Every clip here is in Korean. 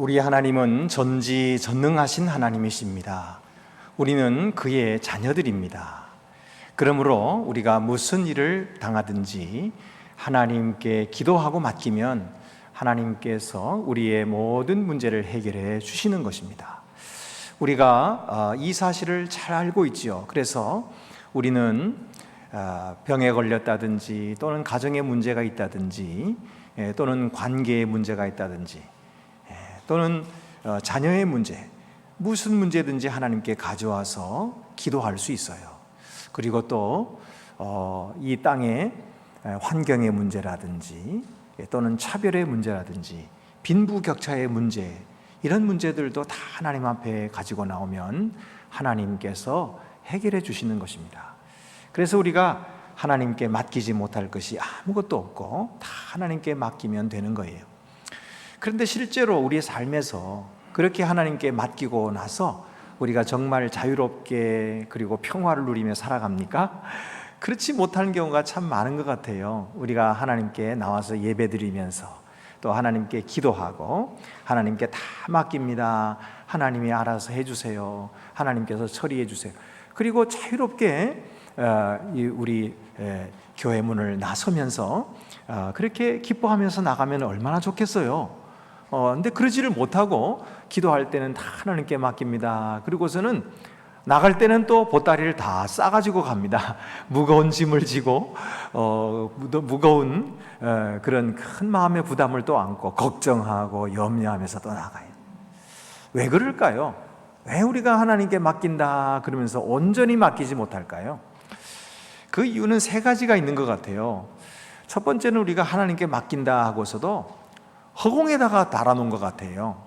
우리 하나님은 전지전능하신 하나님이십니다. 우리는 그의 자녀들입니다. 그러므로 우리가 무슨 일을 당하든지 하나님께 기도하고 맡기면 하나님께서 우리의 모든 문제를 해결해 주시는 것입니다. 우리가 이 사실을 잘 알고 있지요. 그래서 우리는 병에 걸렸다든지 또는 가정에 문제가 있다든지 또는 관계에 문제가 있다든지 또는 자녀의 문제, 무슨 문제든지 하나님께 가져와서 기도할 수 있어요. 그리고 또 이 땅의 환경의 문제라든지 또는 차별의 문제라든지 빈부격차의 문제, 이런 문제들도 다 하나님 앞에 가지고 나오면 하나님께서 해결해 주시는 것입니다. 그래서 우리가 하나님께 맡기지 못할 것이 아무것도 없고 다 하나님께 맡기면 되는 거예요. 그런데 실제로 우리의 삶에서 그렇게 하나님께 맡기고 나서 우리가 정말 자유롭게 그리고 평화를 누리며 살아갑니까? 그렇지 못하는 경우가 참 많은 것 같아요. 우리가 하나님께 나와서 예배드리면서 또 하나님께 기도하고 하나님께 다 맡깁니다. 하나님이 알아서 해주세요. 하나님께서 처리해 주세요. 그리고 자유롭게 우리 교회 문을 나서면서 그렇게 기뻐하면서 나가면 얼마나 좋겠어요. 근데 그러지를 못하고 기도할 때는 다 하나님께 맡깁니다. 그리고서는 나갈 때는 또 보따리를 다 싸가지고 갑니다. 무거운 짐을 지고 무거운 그런 큰 마음의 부담을 또 안고 걱정하고 염려하면서 또 나가요. 왜 그럴까요? 왜 우리가 하나님께 맡긴다 그러면서 온전히 맡기지 못할까요? 그 이유는 세 가지가 있는 것 같아요. 첫 번째는 우리가 하나님께 맡긴다 하고서도 허공에다가 달아놓은 것 같아요.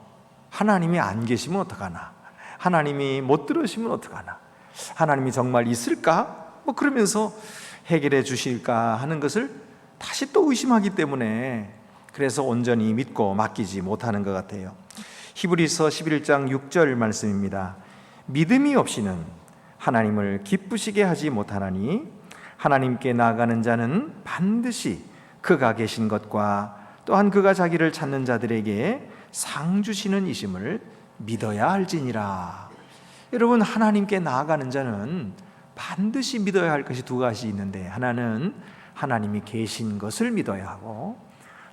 하나님이 안 계시면 어떡하나? 하나님이 못 들으시면 어떡하나? 하나님이 정말 있을까? 그러면서 해결해 주실까 하는 것을 다시 또 의심하기 때문에 그래서 온전히 믿고 맡기지 못하는 것 같아요. 히브리서 11장 6절 말씀입니다. 믿음이 없이는 하나님을 기쁘시게 하지 못하나니 하나님께 나아가는 자는 반드시 그가 계신 것과 또한 그가 자기를 찾는 자들에게 상 주시는 이심을 믿어야 할지니라. 여러분, 하나님께 나아가는 자는 반드시 믿어야 할 것이 두 가지 있는데, 하나는 하나님이 계신 것을 믿어야 하고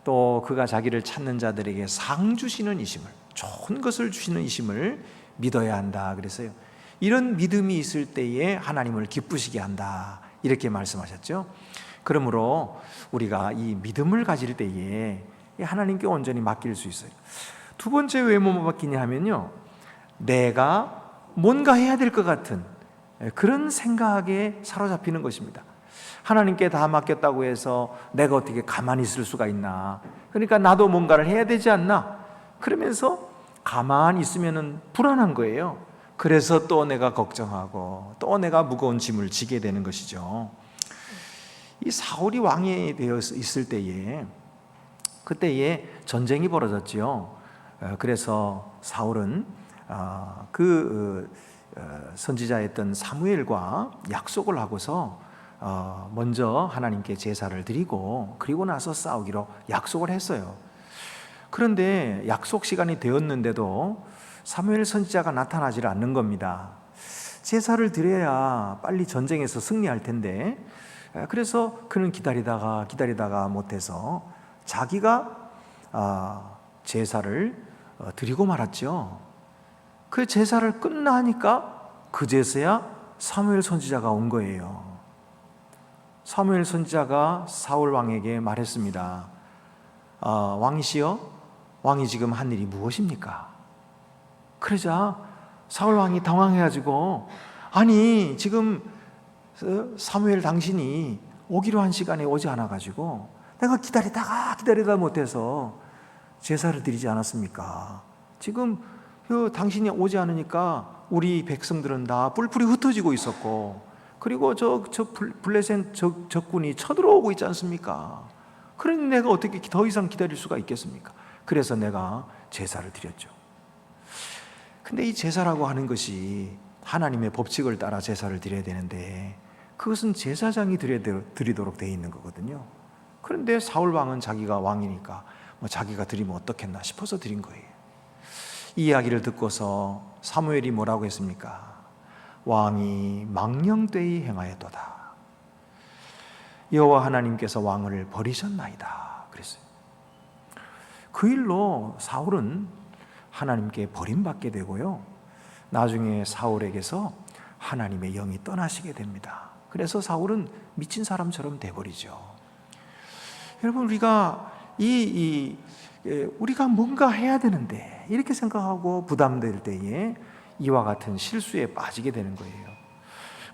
또 그가 자기를 찾는 자들에게 상 주시는 이심을, 좋은 것을 주시는 이심을 믿어야 한다. 그래서요, 이런 믿음이 있을 때에 하나님을 기쁘시게 한다, 이렇게 말씀하셨죠. 그러므로 우리가 이 믿음을 가질 때에 하나님께 온전히 맡길 수 있어요. 두 번째 왜 못 맡기냐 하면요, 내가 뭔가 해야 될 것 같은 그런 생각에 사로잡히는 것입니다. 하나님께 다 맡겼다고 해서 내가 어떻게 가만히 있을 수가 있나? 그러니까 나도 뭔가를 해야 되지 않나? 그러면서 가만히 있으면 불안한 거예요. 그래서 또 내가 걱정하고 또 내가 무거운 짐을 지게 되는 것이죠. 이 사울이 왕이 되어 있을 때에, 그때에 전쟁이 벌어졌지요. 그래서 사울은 선지자였던 사무엘과 약속을 하고서 먼저 하나님께 제사를 드리고 그리고 나서 싸우기로 약속을 했어요. 그런데 약속 시간이 되었는데도 사무엘 선지자가 나타나지 않는 겁니다. 제사를 드려야 빨리 전쟁에서 승리할 텐데, 그래서 그는 기다리다가 못해서 자기가 제사를 드리고 말았죠. 그 제사를 끝나니까 그제서야 사무엘 선지자가 온 거예요. 사무엘 선지자가 사울 왕에게 말했습니다. 왕이시여, 왕이 지금 한 일이 무엇입니까? 그러자 사울 왕이 당황해가지고, 아니 지금 사무엘 당신이 오기로 한 시간에 오지 않아가지고 내가 기다리다 못해서 제사를 드리지 않았습니까? 지금 당신이 오지 않으니까 우리 백성들은 다 뿔뿔이 흩어지고 있었고, 그리고 저 블레셋 적군이 쳐들어오고 있지 않습니까? 그러니 내가 어떻게 더 이상 기다릴 수가 있겠습니까? 그래서 내가 제사를 드렸죠. 근데 이 제사라고 하는 것이 하나님의 법칙을 따라 제사를 드려야 되는데 그것은 제사장이 드리도록 되어 있는 거거든요. 그런데 사울 왕은 자기가 왕이니까 자기가 드리면 어떻겠나 싶어서 드린 거예요. 이 이야기를 듣고서 사무엘이 뭐라고 했습니까? 왕이 망령되이 행하였도다. 여호와 하나님께서 왕을 버리셨나이다 그랬어요. 그 일로 사울은 하나님께 버림받게 되고요, 나중에 사울에게서 하나님의 영이 떠나시게 됩니다. 그래서 사울은 미친 사람처럼 돼버리죠. 여러분, 우리가 뭔가 해야 되는데 이렇게 생각하고 부담될 때에 이와 같은 실수에 빠지게 되는 거예요.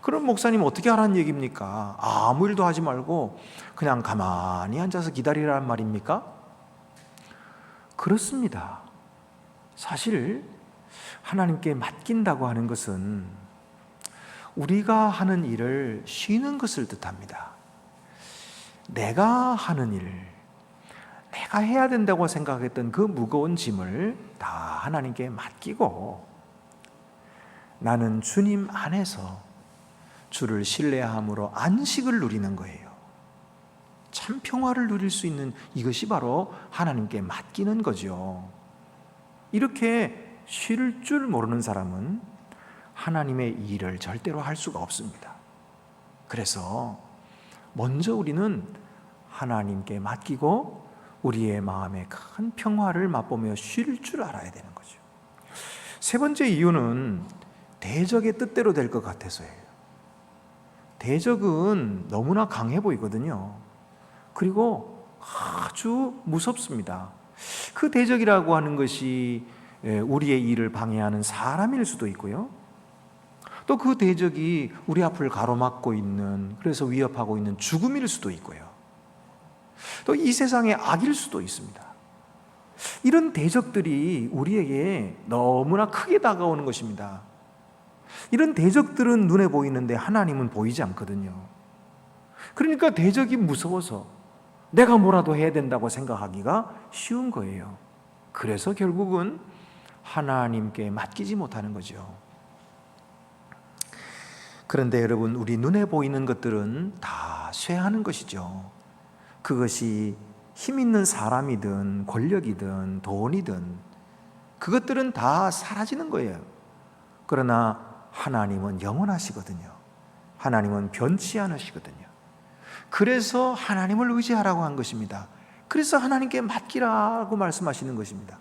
그럼 목사님 어떻게 하라는 얘기입니까? 아무 일도 하지 말고 그냥 가만히 앉아서 기다리라는 말입니까? 그렇습니다. 사실 하나님께 맡긴다고 하는 것은 우리가 하는 일을 쉬는 것을 뜻합니다. 내가 하는 일, 내가 해야 된다고 생각했던 그 무거운 짐을 다 하나님께 맡기고 나는 주님 안에서 주를 신뢰함으로 안식을 누리는 거예요. 참 평화를 누릴 수 있는 이것이 바로 하나님께 맡기는 거죠. 이렇게 쉴 줄 모르는 사람은 하나님의 일을 절대로 할 수가 없습니다. 그래서 먼저 우리는 하나님께 맡기고 우리의 마음에 큰 평화를 맛보며 쉴 줄 알아야 되는 거죠. 세 번째 이유는 대적의 뜻대로 될 것 같아서예요. 대적은 너무나 강해 보이거든요. 그리고 아주 무섭습니다. 그 대적이라고 하는 것이 우리의 일을 방해하는 사람일 수도 있고요, 또 그 대적이 우리 앞을 가로막고 있는, 그래서 위협하고 있는 죽음일 수도 있고요, 또 이 세상의 악일 수도 있습니다. 이런 대적들이 우리에게 너무나 크게 다가오는 것입니다. 이런 대적들은 눈에 보이는데 하나님은 보이지 않거든요. 그러니까 대적이 무서워서 내가 뭐라도 해야 된다고 생각하기가 쉬운 거예요. 그래서 결국은 하나님께 맡기지 못하는 거죠. 그런데 여러분, 우리 눈에 보이는 것들은 다 쇠하는 것이죠. 그것이 힘 있는 사람이든 권력이든 돈이든 그것들은 다 사라지는 거예요. 그러나 하나님은 영원하시거든요. 하나님은 변치 않으시거든요. 그래서 하나님을 의지하라고 한 것입니다. 그래서 하나님께 맡기라고 말씀하시는 것입니다.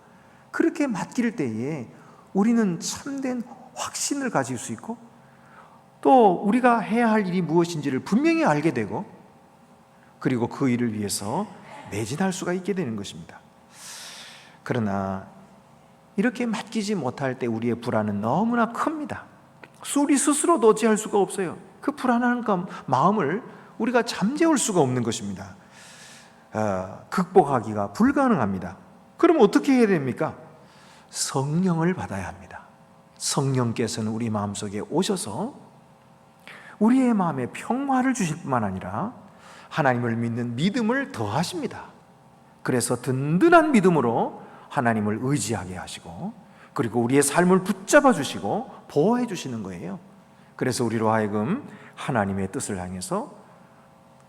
그렇게 맡길 때에 우리는 참된 확신을 가질 수 있고, 또 우리가 해야 할 일이 무엇인지를 분명히 알게 되고, 그리고 그 일을 위해서 매진할 수가 있게 되는 것입니다. 그러나 이렇게 맡기지 못할 때 우리의 불안은 너무나 큽니다. 우리 스스로도 어찌할 수가 없어요. 그 불안한 마음을 우리가 잠재울 수가 없는 것입니다. 극복하기가 불가능합니다. 그럼 어떻게 해야 됩니까? 성령을 받아야 합니다. 성령께서는 우리 마음속에 오셔서 우리의 마음에 평화를 주실 뿐만 아니라 하나님을 믿는 믿음을 더하십니다. 그래서 든든한 믿음으로 하나님을 의지하게 하시고, 그리고 우리의 삶을 붙잡아 주시고 보호해 주시는 거예요. 그래서 우리로 하여금 하나님의 뜻을 향해서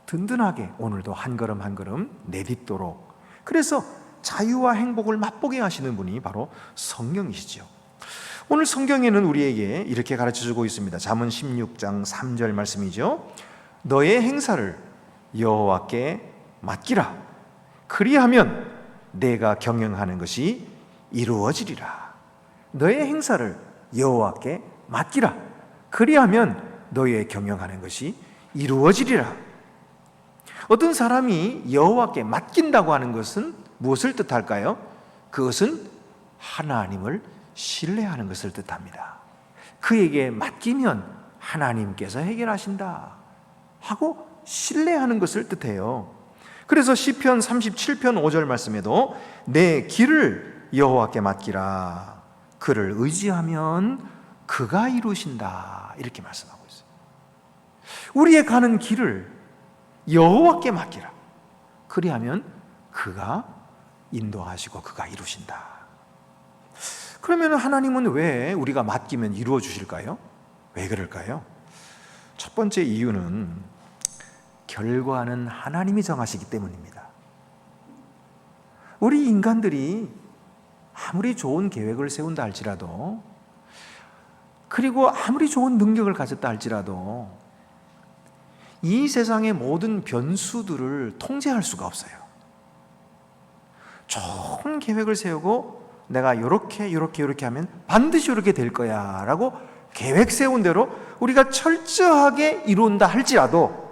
든든하게 오늘도 한 걸음 한 걸음 내딛도록, 그래서 자유와 행복을 맛보게 하시는 분이 바로 성령이시죠. 오늘 성경에는 우리에게 이렇게 가르쳐주고 있습니다. 잠언 16장 3절 말씀이죠. 너의 행사를 여호와께 맡기라. 그리하면 내가 경영하는 것이 이루어지리라. 너의 행사를 여호와께 맡기라. 그리하면 너의 경영하는 것이 이루어지리라. 어떤 사람이 여호와께 맡긴다고 하는 것은 무엇을 뜻할까요? 그것은 하나님을 신뢰하는 것을 뜻합니다. 그에게 맡기면 하나님께서 해결하신다 하고 신뢰하는 것을 뜻해요. 그래서 시편 37편 5절 말씀에도 내 길을 여호와께 맡기라. 그를 의지하면 그가 이루신다, 이렇게 말씀하고 있어요. 우리의 가는 길을 여호와께 맡기라. 그리하면 그가 인도하시고 그가 이루신다. 그러면 하나님은 왜 우리가 맡기면 이루어 주실까요? 왜 그럴까요? 첫 번째 이유는 결과는 하나님이 정하시기 때문입니다. 우리 인간들이 아무리 좋은 계획을 세운다 할지라도, 그리고 아무리 좋은 능력을 가졌다 할지라도 이 세상의 모든 변수들을 통제할 수가 없어요. 좋은 계획을 세우고 내가 이렇게 하면 반드시 이렇게 될 거야 라고 계획 세운 대로 우리가 철저하게 이룬다 할지라도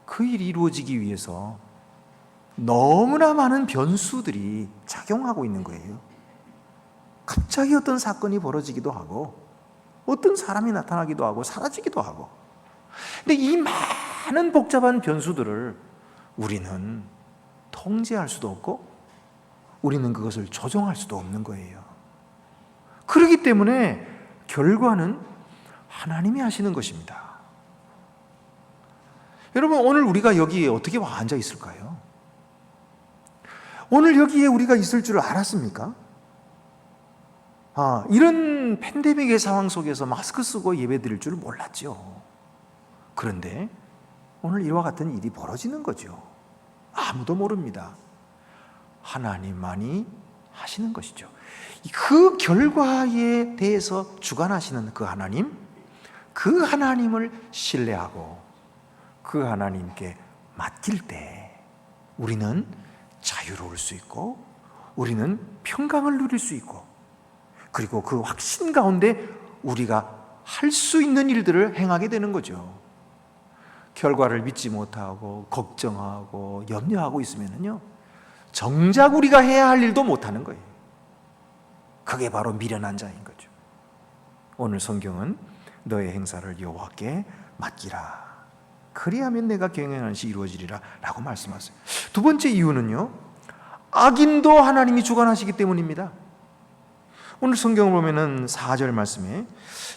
그 일이 이루어지기 위해서 너무나 많은 변수들이 작용하고 있는 거예요. 갑자기 어떤 사건이 벌어지기도 하고 어떤 사람이 나타나기도 하고 사라지기도 하고, 근데 이 많은 복잡한 변수들을 우리는 통제할 수도 없고 우리는 그것을 조정할 수도 없는 거예요. 그렇기 때문에 결과는 하나님이 하시는 것입니다. 여러분, 오늘 우리가 여기에 어떻게 와 앉아 있을까요? 오늘 여기에 우리가 있을 줄 알았습니까? 이런 팬데믹의 상황 속에서 마스크 쓰고 예배 드릴 줄 몰랐죠. 그런데 오늘 이와 같은 일이 벌어지는 거죠. 아무도 모릅니다. 하나님만이 하시는 것이죠. 그 결과에 대해서 주관하시는 그 하나님을 신뢰하고 그 하나님께 맡길 때 우리는 자유로울 수 있고 우리는 평강을 누릴 수 있고, 그리고 그 확신 가운데 우리가 할 수 있는 일들을 행하게 되는 거죠. 결과를 믿지 못하고 걱정하고 염려하고 있으면요, 정작 우리가 해야 할 일도 못하는 거예요. 그게 바로 미련한 자인 거죠. 오늘 성경은 너의 행사를 여호와께 맡기라, 그리하면 내가 경영하는 것이 이루어지리라 라고 말씀하세요. 두 번째 이유는요, 악인도 하나님이 주관하시기 때문입니다. 오늘 성경을 보면은 4절 말씀에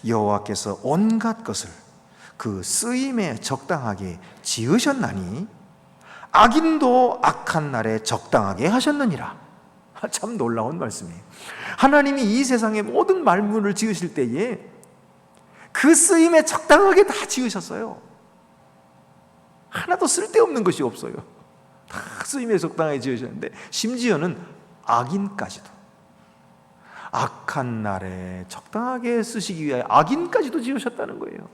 여호와께서 온갖 것을 그 쓰임에 적당하게 지으셨나니 악인도 악한 날에 적당하게 하셨느니라. 참 놀라운 말씀이에요. 하나님이 이 세상의 모든 만물을 지으실 때에 그 쓰임에 적당하게 다 지으셨어요. 하나도 쓸데없는 것이 없어요. 다 쓰임에 적당하게 지으셨는데, 심지어는 악인까지도, 악한 날에 적당하게 쓰시기 위하여 악인까지도 지으셨다는 거예요.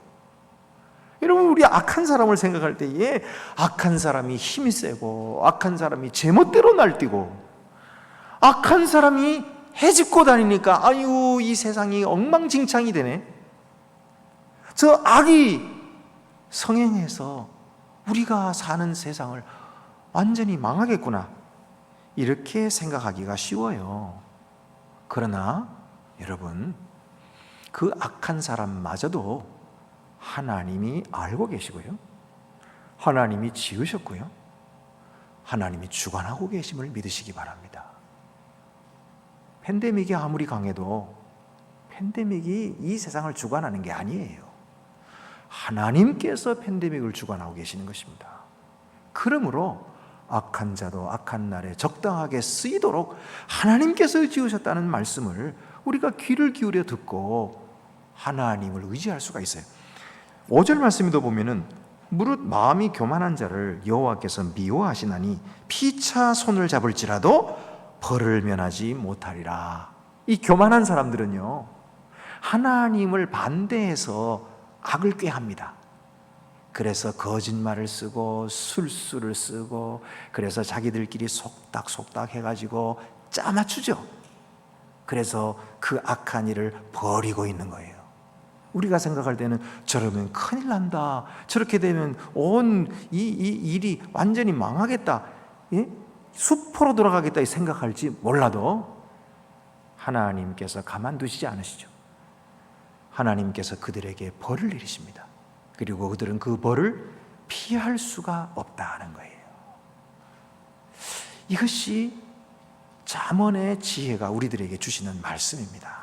여러분, 우리 악한 사람을 생각할 때에 악한 사람이 힘이 세고 악한 사람이 제멋대로 날뛰고 악한 사람이 해집고 다니니까 아유, 이 세상이 엉망진창이 되네, 저 악이 성행해서 우리가 사는 세상을 완전히 망하겠구나, 이렇게 생각하기가 쉬워요. 그러나 여러분, 그 악한 사람마저도 하나님이 알고 계시고요, 하나님이 지으셨고요, 하나님이 주관하고 계심을 믿으시기 바랍니다. 팬데믹이 아무리 강해도 팬데믹이 이 세상을 주관하는 게 아니에요. 하나님께서 팬데믹을 주관하고 계시는 것입니다. 그러므로 악한 자도 악한 날에 적당하게 쓰이도록 하나님께서 지으셨다는 말씀을 우리가 귀를 기울여 듣고 하나님을 의지할 수가 있어요. 5절 말씀에도 보면은 무릇 마음이 교만한 자를 여호와께서 미워하시나니 피차 손을 잡을지라도 벌을 면하지 못하리라. 이 교만한 사람들은요, 하나님을 반대해서 악을 꾀합니다. 그래서 거짓말을 쓰고 술수를 쓰고, 그래서 자기들끼리 속닥속닥 해가지고 짜맞추죠. 그래서 그 악한 일을 벌이고 있는 거예요. 우리가 생각할 때는 저러면 큰일 난다, 저렇게 되면 온 이 일이 완전히 망하겠다, 수포로 돌아가겠다 생각할지 몰라도 하나님께서 가만두시지 않으시죠. 하나님께서 그들에게 벌을 내리십니다. 그리고 그들은 그 벌을 피할 수가 없다는 거예요. 이것이 잠언의 지혜가 우리들에게 주시는 말씀입니다.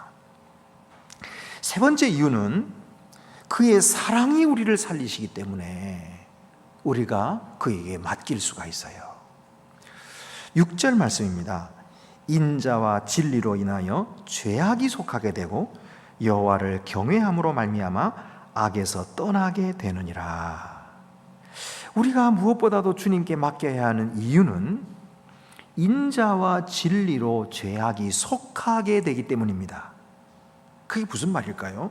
세 번째 이유는 그의 사랑이 우리를 살리시기 때문에 우리가 그에게 맡길 수가 있어요. 6절 말씀입니다. 인자와 진리로 인하여 죄악이 속하게 되고 여호와를 경외함으로 말미암아 악에서 떠나게 되느니라. 우리가 무엇보다도 주님께 맡겨야 하는 이유는 인자와 진리로 죄악이 속하게 되기 때문입니다. 그게 무슨 말일까요?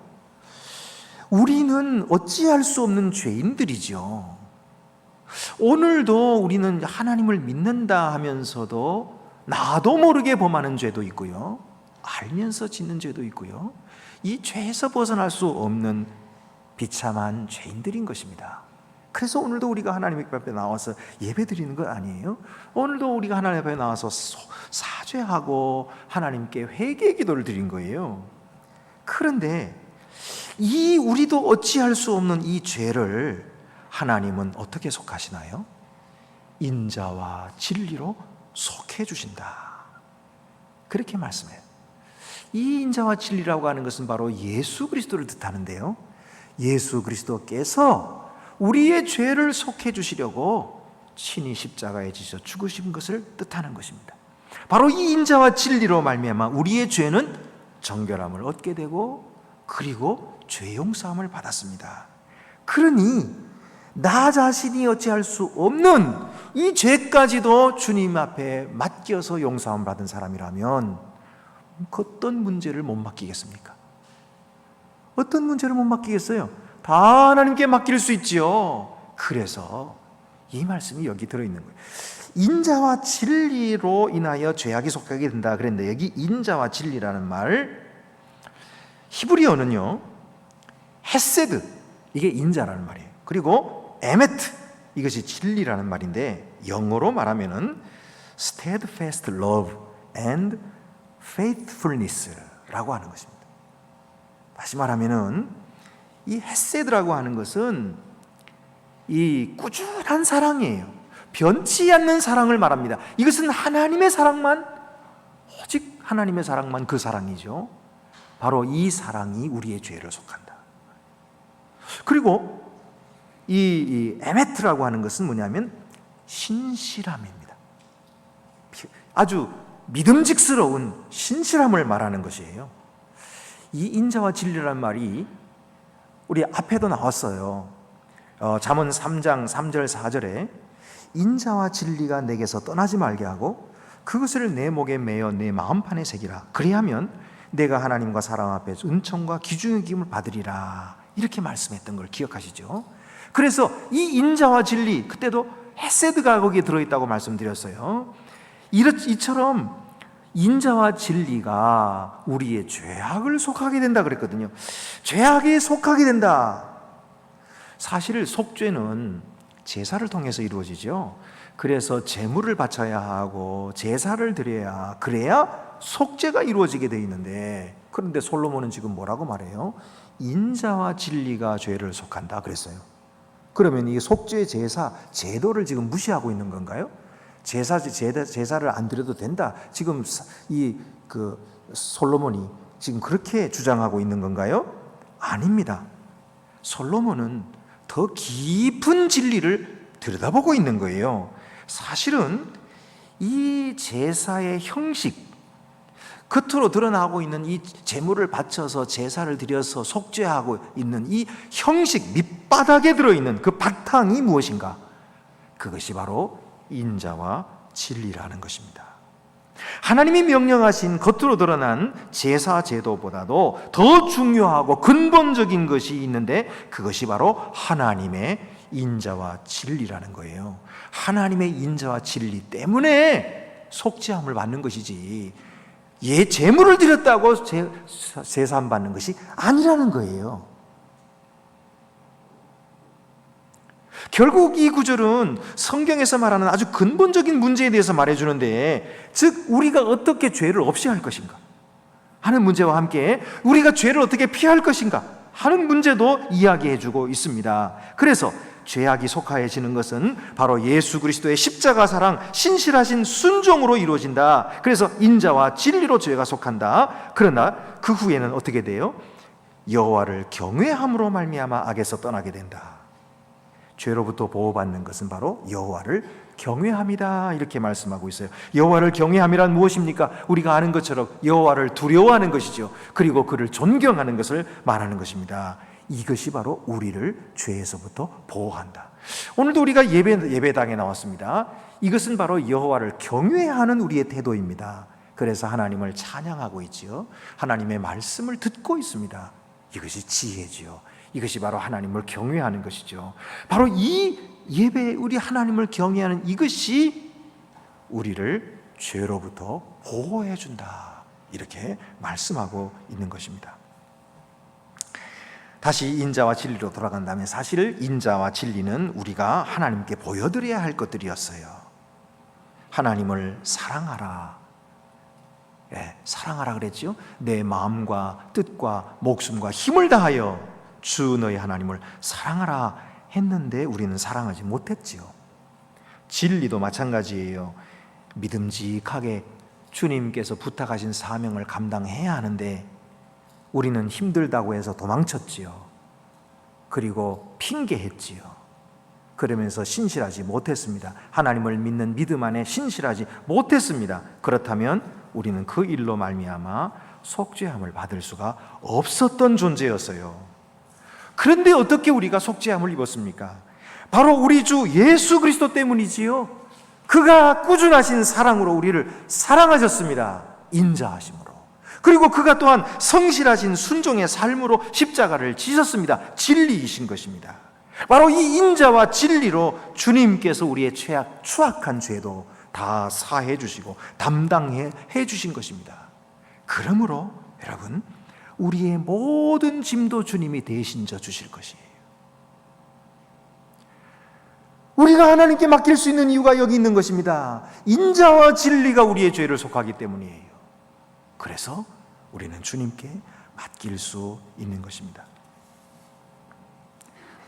우리는 어찌할 수 없는 죄인들이죠. 오늘도 우리는 하나님을 믿는다 하면서도 나도 모르게 범하는 죄도 있고요, 알면서 짓는 죄도 있고요, 이 죄에서 벗어날 수 없는 비참한 죄인들인 것입니다. 그래서 오늘도 우리가 하나님 앞에 나와서 예배 드리는 거 아니에요? 오늘도 우리가 하나님 앞에 나와서 사죄하고 하나님께 회개 기도를 드린 거예요. 그런데 이 우리도 어찌할 수 없는 이 죄를 하나님은 어떻게 속하시나요? 인자와 진리로 속해 주신다, 그렇게 말씀해요. 이 인자와 진리라고 하는 것은 바로 예수 그리스도를 뜻하는데요, 예수 그리스도께서 우리의 죄를 속해 주시려고 친히 십자가에 지셔 죽으신 것을 뜻하는 것입니다. 바로 이 인자와 진리로 말미암아 우리의 죄는 정결함을 얻게 되고 그리고 죄 용서함을 받았습니다. 그러니 나 자신이 어찌할 수 없는 이 죄까지도 주님 앞에 맡겨서 용서함을 받은 사람이라면 어떤 문제를 못 맡기겠습니까? 어떤 문제를 못 맡기겠어요? 다 하나님께 맡길 수 있지요. 그래서 이 말씀이 여기 들어있는 거예요. 인자와 진리로 인하여 죄악이 속하게 된다 그랬는데, 여기 인자와 진리라는 말, 히브리어는요 헤세드, 이게 인자라는 말이에요. 그리고 에메트, 이것이 진리라는 말인데, 영어로 말하면은 steadfast love and faithfulness라고 하는 것입니다. 다시 말하면은 이 헤세드라고 하는 것은 이 꾸준한 사랑이에요. 변치 않는 사랑을 말합니다. 이것은 하나님의 사랑만, 오직 하나님의 사랑만 그 사랑이죠. 바로 이 사랑이 우리의 죄를 속한다. 그리고 이 에메트라고 하는 것은 뭐냐면 신실함입니다. 아주 믿음직스러운 신실함을 말하는 것이에요. 이 인자와 진리라는 말이 우리 앞에도 나왔어요. 잠언 3장 3절 4절에 인자와 진리가 내게서 떠나지 말게 하고 그것을 내 목에 매어 내 마음판에 새기라. 그리하면 내가 하나님과 사람 앞에 은총과 귀중의 기쁨을 받으리라. 이렇게 말씀했던 걸 기억하시죠? 그래서 이 인자와 진리, 그때도 헤세드가 거기에 들어있다고 말씀드렸어요. 이처럼 인자와 진리가 우리의 죄악을 속하게 된다 그랬거든요. 죄악에 속하게 된다. 사실 속죄는 제사를 통해서 이루어지죠. 그래서 제물을 바쳐야 하고 제사를 드려야, 그래야 속죄가 이루어지게 되어 있는데, 그런데 솔로몬은 지금 뭐라고 말해요? 인자와 진리가 죄를 속한다 그랬어요. 그러면 이 속죄 제사 제도를 지금 무시하고 있는 건가요? 제사를 안 드려도 된다, 지금 솔로몬이 지금 그렇게 주장하고 있는 건가요? 아닙니다. 솔로몬은 더 깊은 진리를 들여다보고 있는 거예요. 사실은 이 제사의 형식, 겉으로 드러나고 있는 이 제물을 바쳐서 제사를 드려서 속죄하고 있는 이 형식 밑바닥에 들어있는 그 바탕이 무엇인가? 그것이 바로 인자와 진리라는 것입니다. 하나님이 명령하신 겉으로 드러난 제사 제도보다도 더 중요하고 근본적인 것이 있는데, 그것이 바로 하나님의 인자와 진리라는 거예요. 하나님의 인자와 진리 때문에 속죄함을 받는 것이지, 제물을 드렸다고 제사함 받는 것이 아니라는 거예요. 결국 이 구절은 성경에서 말하는 아주 근본적인 문제에 대해서 말해주는데, 즉 우리가 어떻게 죄를 없이 할 것인가 하는 문제와 함께 우리가 죄를 어떻게 피할 것인가 하는 문제도 이야기해주고 있습니다. 그래서 죄악이 속하여지는 것은 바로 예수 그리스도의 십자가 사랑, 신실하신 순종으로 이루어진다. 그래서 인자와 진리로 죄가 속한다. 그러나 그 후에는 어떻게 돼요? 여호와를 경외함으로 말미암아 악에서 떠나게 된다. 죄로부터 보호받는 것은 바로 여호와를 경외함이다, 이렇게 말씀하고 있어요. 여호와를 경외함이란 무엇입니까? 우리가 아는 것처럼 여호와를 두려워하는 것이죠. 그리고 그를 존경하는 것을 말하는 것입니다. 이것이 바로 우리를 죄에서부터 보호한다. 오늘도 우리가 예배당에 나왔습니다. 이것은 바로 여호와를 경외하는 우리의 태도입니다. 그래서 하나님을 찬양하고 있지요. 하나님의 말씀을 듣고 있습니다. 이것이 지혜지요. 이것이 바로 하나님을 경외하는 것이죠. 바로 이 예배, 우리 하나님을 경외하는 이것이 우리를 죄로부터 보호해 준다. 이렇게 말씀하고 있는 것입니다. 다시 인자와 진리로 돌아간다면 사실 인자와 진리는 우리가 하나님께 보여드려야 할 것들이었어요. 하나님을 사랑하라. 사랑하라 그랬죠. 내 마음과 뜻과 목숨과 힘을 다하여 주 너희 하나님을 사랑하라 했는데 우리는 사랑하지 못했지요. 진리도 마찬가지예요. 믿음직하게 주님께서 부탁하신 사명을 감당해야 하는데 우리는 힘들다고 해서 도망쳤지요. 그리고 핑계했지요. 그러면서 신실하지 못했습니다. 하나님을 믿는 믿음 안에 신실하지 못했습니다. 그렇다면 우리는 그 일로 말미암아 속죄함을 받을 수가 없었던 존재였어요. 그런데 어떻게 우리가 속죄함을 입었습니까? 바로 우리 주 예수 그리스도 때문이지요. 그가 꾸준하신 사랑으로 우리를 사랑하셨습니다. 인자하심으로. 그리고 그가 또한 성실하신 순종의 삶으로 십자가를 지셨습니다. 진리이신 것입니다. 바로 이 인자와 진리로 주님께서 우리의 추악한 죄도 다 사해 주시고 담당해 주신 것입니다. 그러므로 여러분, 우리의 모든 짐도 주님이 대신 져 주실 것이에요. 우리가 하나님께 맡길 수 있는 이유가 여기 있는 것입니다. 인자와 진리가 우리의 죄를 속하기 때문이에요. 그래서 우리는 주님께 맡길 수 있는 것입니다.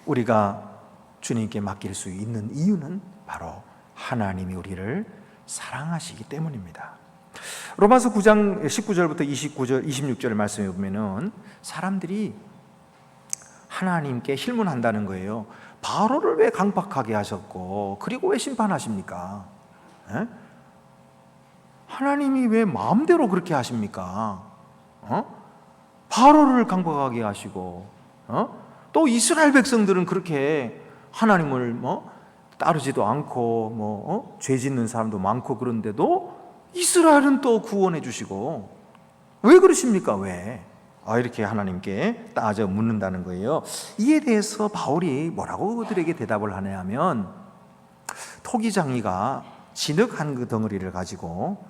우리가 주님께 맡길 수 있는 이유는 바로 하나님이 우리를 사랑하시기 때문입니다. 로마서 9장 19절부터 26절 말씀에 보면은 사람들이 하나님께 힐문한다는 거예요. 바로를 왜 강박하게 하셨고 그리고 왜 심판하십니까? 하나님이 왜 마음대로 그렇게 하십니까? 바로를 강박하게 하시고 또 이스라엘 백성들은 그렇게 하나님을 따르지도 않고 죄 짓는 사람도 많고 그런데도 이스라엘은 또 구원해 주시고 왜 그러십니까? 왜? 이렇게 하나님께 따져 묻는다는 거예요. 이에 대해서 바울이 뭐라고 그들에게 대답을 하냐면 토기장이가 진흙 한 덩어리를 가지고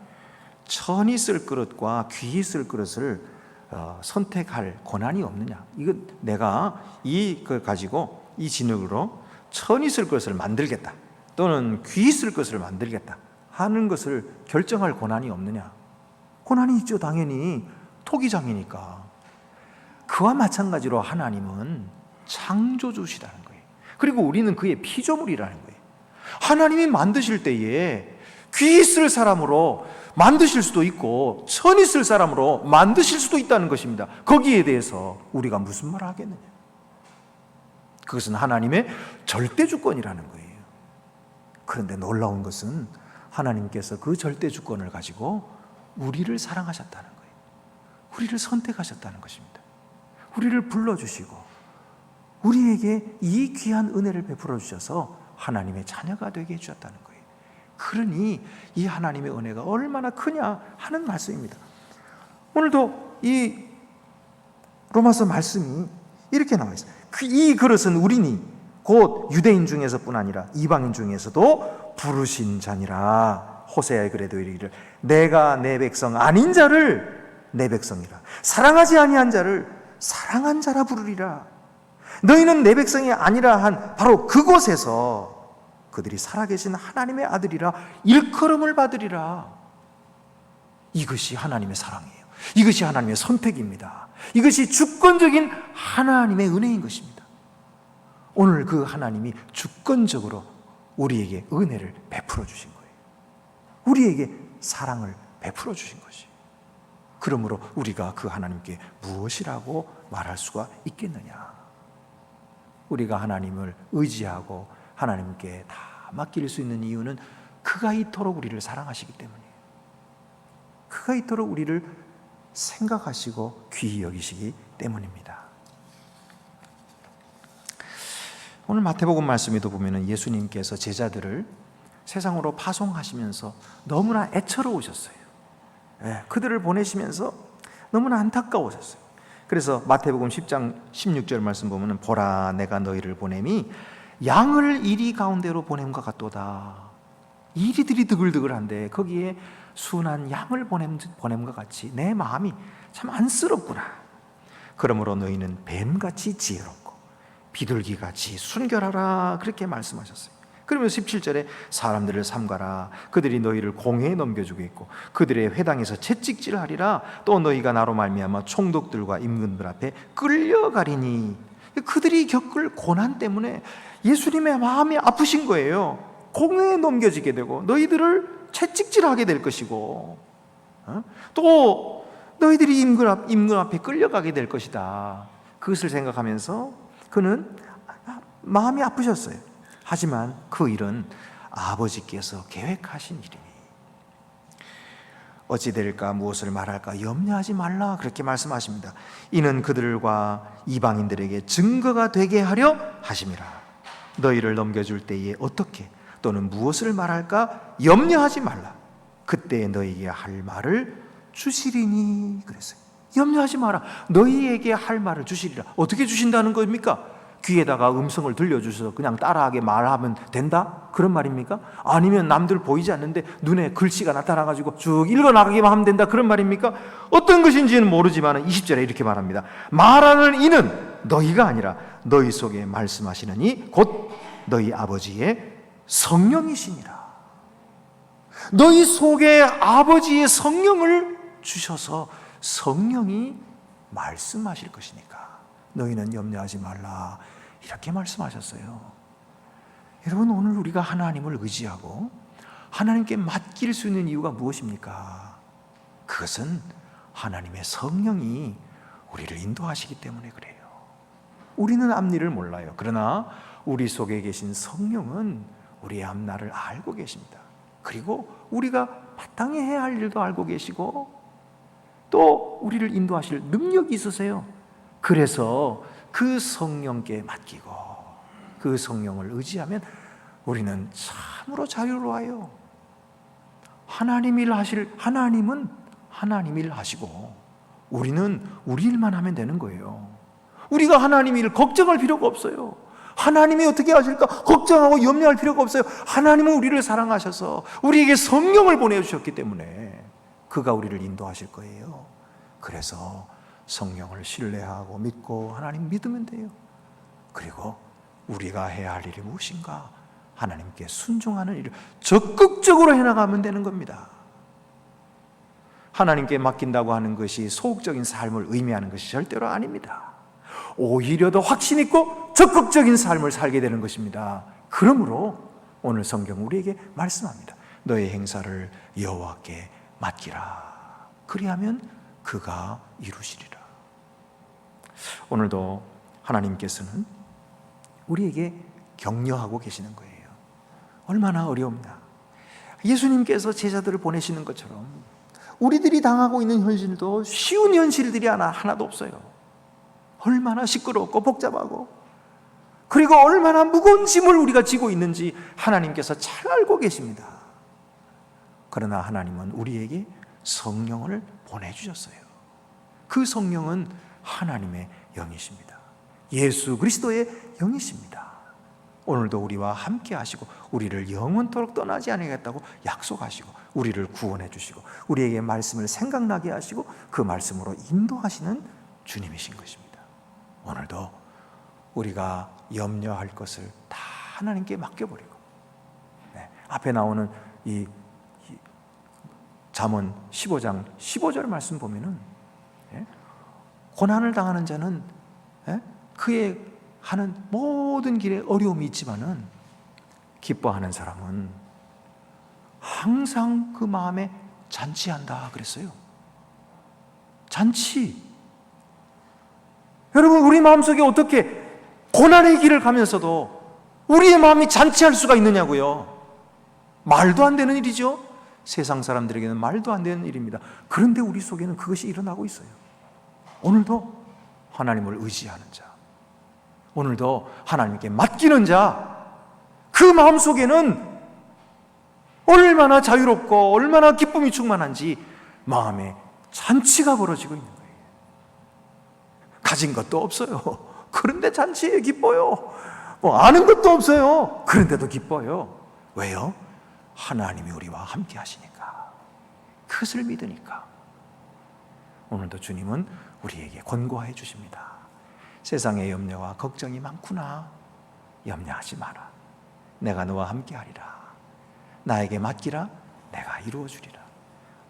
천이 쓸 그릇과 귀히 쓸 그릇을 선택할 권한이 없느냐? 이건 내가 이걸 가지고 이 진흙으로 천이 쓸 것을 만들겠다 또는 귀히 쓸 것을 만들겠다 하는 것을 결정할 권한이 없느냐? 권한이 있죠. 당연히 토기장이니까. 그와 마찬가지로 하나님은 창조주시라는 거예요. 그리고 우리는 그의 피조물이라는 거예요. 하나님이 만드실 때에 귀히 쓸 사람으로 만드실 수도 있고 천이 쓸 사람으로 만드실 수도 있다는 것입니다. 거기에 대해서 우리가 무슨 말을 하겠느냐? 그것은 하나님의 절대주권이라는 거예요. 그런데 놀라운 것은 하나님께서 그 절대주권을 가지고 우리를 사랑하셨다는 거예요. 우리를 선택하셨다는 것입니다. 우리를 불러주시고 우리에게 이 귀한 은혜를 베풀어 주셔서 하나님의 자녀가 되게 해주셨다는 거예요. 그러니 이 하나님의 은혜가 얼마나 크냐 하는 말씀입니다. 오늘도 이 로마서 말씀이 이렇게 나와 있어요. 이 그릇은 우리니 곧 유대인 중에서뿐 아니라 이방인 중에서도 부르신 자니라. 호세아의 글에도 이르기를 내가 내 백성 아닌 자를 내 백성이라 사랑하지 아니한 자를 사랑한 자라 부르리라. 너희는 내 백성이 아니라 한 바로 그곳에서 그들이 살아계신 하나님의 아들이라 일컬음을 받으리라. 이것이 하나님의 사랑이에요. 이것이 하나님의 선택입니다. 이것이 주권적인 하나님의 은혜인 것입니다. 오늘 그 하나님이 주권적으로 우리에게 은혜를 베풀어 주신 거예요. 우리에게 사랑을 베풀어 주신 것이에요. 그러므로 우리가 그 하나님께 무엇이라고 말할 수가 있겠느냐? 우리가 하나님을 의지하고 하나님께 다 맡길 수 있는 이유는 그가 이토록 우리를 사랑하시기 때문이에요. 그가 이토록 우리를 생각하시고 귀히 여기시기 때문입니다. 오늘 마태복음 말씀에도 보면은 예수님께서 제자들을 세상으로 파송하시면서 너무나 애처로우셨어요. 그들을 보내시면서 너무나 안타까우셨어요. 그래서 마태복음 10장 16절 말씀 보면은 보라 내가 너희를 보냄이 양을 이리 가운데로 보냄과 같도다. 이리들이 드글드글한데 거기에 순한 양을 보냄과 같이 내 마음이 참 안쓰럽구나. 그러므로 너희는 뱀같이 지혜롭고 비둘기같이 순결하라 그렇게 말씀하셨어요. 그러면서 17절에 사람들을 삼가라. 그들이 너희를 공회에 넘겨주겠고 그들의 회당에서 채찍질하리라. 또 너희가 나로 말미암아 총독들과 임금들 앞에 끌려가리니. 그들이 겪을 고난 때문에 예수님의 마음이 아프신 거예요. 공회에 넘겨지게 되고 너희들을 채찍질하게 될 것이고 또 너희들이 임금 앞에 끌려가게 될 것이다. 그것을 생각하면서 그는 마음이 아프셨어요. 하지만 그 일은 아버지께서 계획하신 일이니 어찌 될까 무엇을 말할까 염려하지 말라 그렇게 말씀하십니다. 이는 그들과 이방인들에게 증거가 되게 하려 하심이라. 너희를 넘겨줄 때에 어떻게 또는 무엇을 말할까 염려하지 말라. 그때 너희에게 할 말을 주시리니 그랬어요. 염려하지 마라. 너희에게 할 말을 주시리라. 어떻게 주신다는 겁니까? 귀에다가 음성을 들려주셔서 그냥 따라하게 말하면 된다? 그런 말입니까? 아니면 남들 보이지 않는데 눈에 글씨가 나타나가지고 쭉 읽어나가기만 하면 된다? 그런 말입니까? 어떤 것인지는 모르지만 20절에 이렇게 말합니다. 말하는 이는 너희가 아니라 너희 속에 말씀하시는 이 곧 너희 아버지의 성령이시니라. 너희 속에 아버지의 성령을 주셔서 성령이 말씀하실 것이니까 너희는 염려하지 말라 이렇게 말씀하셨어요. 여러분, 오늘 우리가 하나님을 의지하고 하나님께 맡길 수 있는 이유가 무엇입니까? 그것은 하나님의 성령이 우리를 인도하시기 때문에 그래요. 우리는 앞일을 몰라요. 그러나 우리 속에 계신 성령은 우리의 앞날을 알고 계십니다. 그리고 우리가 마땅히 해야 할 일도 알고 계시고 또 우리를 인도하실 능력이 있으세요. 그래서 그 성령께 맡기고 그 성령을 의지하면 우리는 참으로 자유로워요. 하나님은 하나님 일 하시고 우리는 우리 일만 하면 되는 거예요. 우리가 하나님 일 걱정할 필요가 없어요. 하나님이 어떻게 하실까 걱정하고 염려할 필요가 없어요. 하나님은 우리를 사랑하셔서 우리에게 성령을 보내주셨기 때문에 그가 우리를 인도하실 거예요. 그래서 성령을 신뢰하고 믿고 하나님 믿으면 돼요. 그리고 우리가 해야 할 일이 무엇인가? 하나님께 순종하는 일을 적극적으로 해나가면 되는 겁니다. 하나님께 맡긴다고 하는 것이 소극적인 삶을 의미하는 것이 절대로 아닙니다. 오히려 더 확신 있고 적극적인 삶을 살게 되는 것입니다. 그러므로 오늘 성경 우리에게 말씀합니다. 너의 행사를 여호와께 맡기라. 그리하면 그가 이루시리라. 오늘도 하나님께서는 우리에게 격려하고 계시는 거예요. 얼마나 어려움나. 예수님께서 제자들을 보내시는 것처럼 우리들이 당하고 있는 현실도 쉬운 현실들이 하나도 없어요. 얼마나 시끄럽고 복잡하고 그리고 얼마나 무거운 짐을 우리가 지고 있는지 하나님께서 잘 알고 계십니다. 그러나 하나님은 우리에게 성령을 보내주셨어요. 그 성령은 하나님의 영이십니다. 예수 그리스도의 영이십니다. 오늘도 우리와 함께 하시고 우리를 영원토록 떠나지 않으겠다고 약속하시고 우리를 구원해 주시고 우리에게 말씀을 생각나게 하시고 그 말씀으로 인도하시는 주님이신 것입니다. 오늘도 우리가 염려할 것을 다 하나님께 맡겨버리고 앞에 나오는 이 잠언 15장 15절 말씀 보면은 고난을 당하는 자는 그의 하는 모든 길에 어려움이 있지만은 기뻐하는 사람은 항상 그 마음에 잔치한다 그랬어요. 잔치. 여러분, 우리 마음속에 어떻게 고난의 길을 가면서도 우리의 마음이 잔치할 수가 있느냐고요. 말도 안 되는 일이죠. 세상 사람들에게는 말도 안 되는 일입니다. 그런데 우리 속에는 그것이 일어나고 있어요. 오늘도 하나님을 의지하는 자, 오늘도 하나님께 맡기는 자, 그 마음속에는 얼마나 자유롭고 얼마나 기쁨이 충만한지 마음에 잔치가 벌어지고 있는 거예요. 가진 것도 없어요. 그런데 잔치에 기뻐요. 아는 것도 없어요. 그런데도 기뻐요. 왜요? 하나님이 우리와 함께 하시니까, 그것을 믿으니까. 오늘도 주님은 우리에게 권고해 주십니다. 세상의 염려와 걱정이 많구나. 염려하지 마라. 내가 너와 함께 하리라. 나에게 맡기라. 내가 이루어 주리라.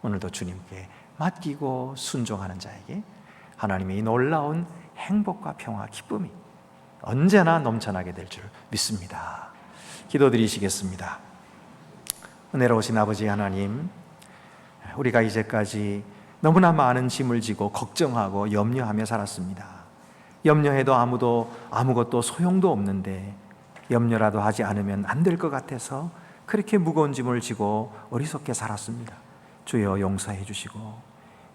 오늘도 주님께 맡기고 순종하는 자에게 하나님의 이 놀라운 행복과 평화, 기쁨이 언제나 넘쳐나게 될 줄 믿습니다. 기도드리시겠습니다. 은혜로우신 아버지 하나님, 우리가 이제까지 너무나 많은 짐을 지고 걱정하고 염려하며 살았습니다. 염려해도 아무것도 소용도 없는데 염려라도 하지 않으면 안 될 것 같아서 그렇게 무거운 짐을 지고 어리석게 살았습니다. 주여 용서해 주시고,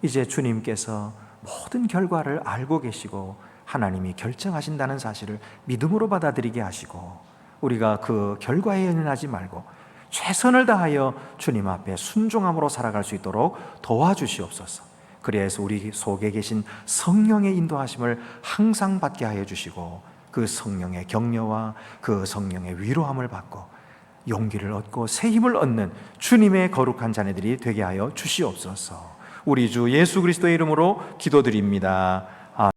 이제 주님께서 모든 결과를 알고 계시고 하나님이 결정하신다는 사실을 믿음으로 받아들이게 하시고, 우리가 그 결과에 연연하지 말고 최선을 다하여 주님 앞에 순종함으로 살아갈 수 있도록 도와주시옵소서. 그래서 우리 속에 계신 성령의 인도하심을 항상 받게 하여 주시고, 그 성령의 격려와 그 성령의 위로함을 받고 용기를 얻고 새 힘을 얻는 주님의 거룩한 자녀들이 되게 하여 주시옵소서. 우리 주 예수 그리스도의 이름으로 기도드립니다.